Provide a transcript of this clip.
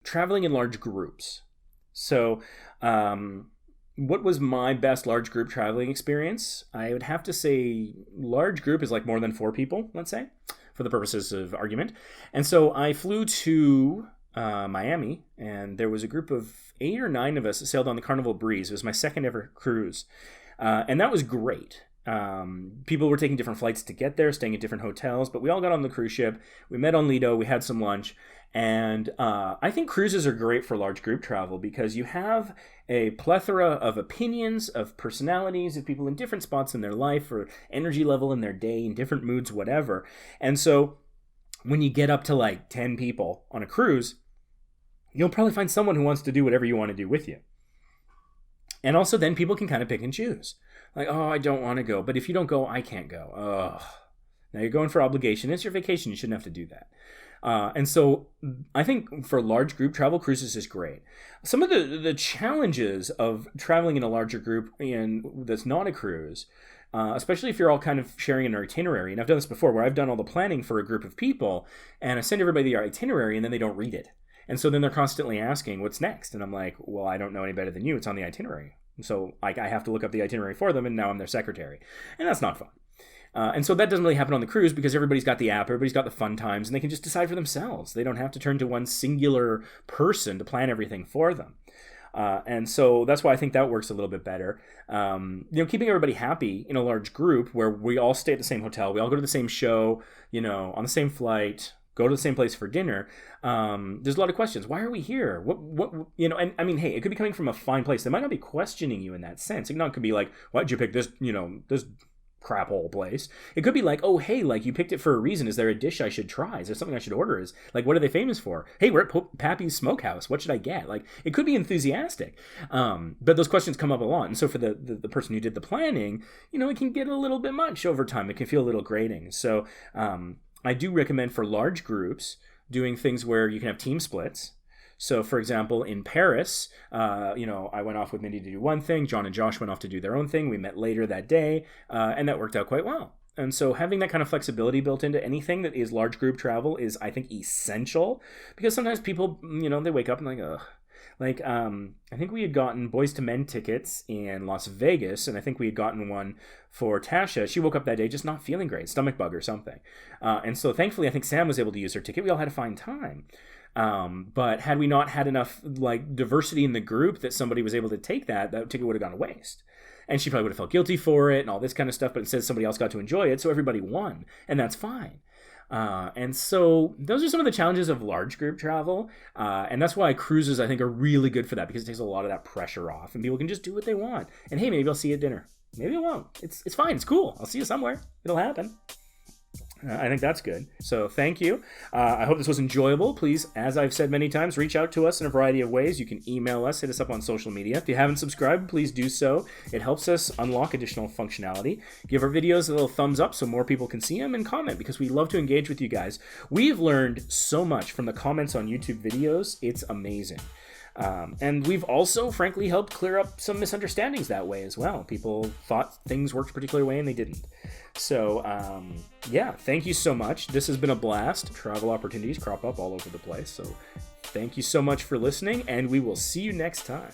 traveling in large groups. So, what was my best large group traveling experience? I would have to say large group is like more than 4 people, let's say, for the purposes of argument. And so I flew to Miami, and there was a group of 8 or 9 of us that sailed on the Carnival Breeze. It was my second ever cruise, and that was great. People were taking different flights to get there, staying at different hotels, but we all got on the cruise ship. We met on Lido, we had some lunch, and I think cruises are great for large group travel because you have a plethora of opinions, of personalities, of people in different spots in their life or energy level in their day, in different moods, whatever. And so when you get up to like 10 people on a cruise, you'll probably find someone who wants to do whatever you want to do with you. And also then people can kind of pick and choose. Like, oh, I don't want to go. But if you don't go, I can't go. Ugh. Now you're going for obligation. It's your vacation. You shouldn't have to do that. And so I think for large group travel, cruises is great. Some of the challenges of traveling in a larger group that's not a cruise, especially if you're all kind of sharing an itinerary. And I've done this before where I've done all the planning for a group of people and I send everybody the itinerary and then they don't read it. And so then they're constantly asking, what's next? And I'm like, well, I don't know any better than you. It's on the itinerary. So I have to look up the itinerary for them, and now I'm their secretary. And that's not fun. And so that doesn't really happen on the cruise because everybody's got the app, everybody's got the fun times, and they can just decide for themselves. They don't have to turn to one singular person to plan everything for them. And so that's why I think that works a little bit better. Keeping everybody happy in a large group where we all stay at the same hotel, we all go to the same show, on the same flight, go to the same place for dinner. There's a lot of questions. Why are we here? And I mean, hey, it could be coming from a fine place. They might not be questioning you in that sense. It could be like, why'd you pick this, this crap hole place? It could be like, oh, hey, like you picked it for a reason. Is there a dish I should try? Is there something I should order? Is like, what are they famous for? Hey, we're at Pappy's Smokehouse. What should I get? Like, it could be enthusiastic. But those questions come up a lot. And so for the person who did the planning, it can get a little bit much over time. It can feel a little grating. So, I do recommend for large groups doing things where you can have team splits. So, for example, in Paris, I went off with Mindy to do one thing. John and Josh went off to do their own thing. We met later that day, and that worked out quite well. And so having that kind of flexibility built into anything that is large group travel is, I think, essential. Because sometimes people, they wake up and like, ugh. Like, I think we had gotten Boys to Men tickets in Las Vegas, and I think we had gotten one for Tasha. She woke up that day just not feeling great, stomach bug or something. And so thankfully, I think Sam was able to use her ticket. We all had a fine time. But had we not had enough like diversity in the group that somebody was able to take that ticket would have gone to waste. And she probably would have felt guilty for it and all this kind of stuff, but instead somebody else got to enjoy it, so everybody won, and that's fine. And so those are some of the challenges of large group travel. And that's why cruises, I think, are really good for that because it takes a lot of that pressure off and people can just do what they want. And hey, maybe I'll see you at dinner. Maybe I won't. It's fine. It's cool. I'll see you somewhere. It'll happen. I think that's good. So thank you. I hope this was enjoyable. Please, as I've said many times, reach out to us in a variety of ways. You can email us, hit us up on social media. If you haven't subscribed, please do so. It helps us unlock additional functionality. Give our videos a little thumbs up so more people can see them, and comment because we love to engage with you guys. We've learned so much from the comments on YouTube videos. It's amazing. And we've also, frankly, helped clear up some misunderstandings that way as well. People thought things worked a particular way and they didn't. So, thank you so much. This has been a blast. Travel opportunities crop up all over the place. So thank you so much for listening, and we will see you next time.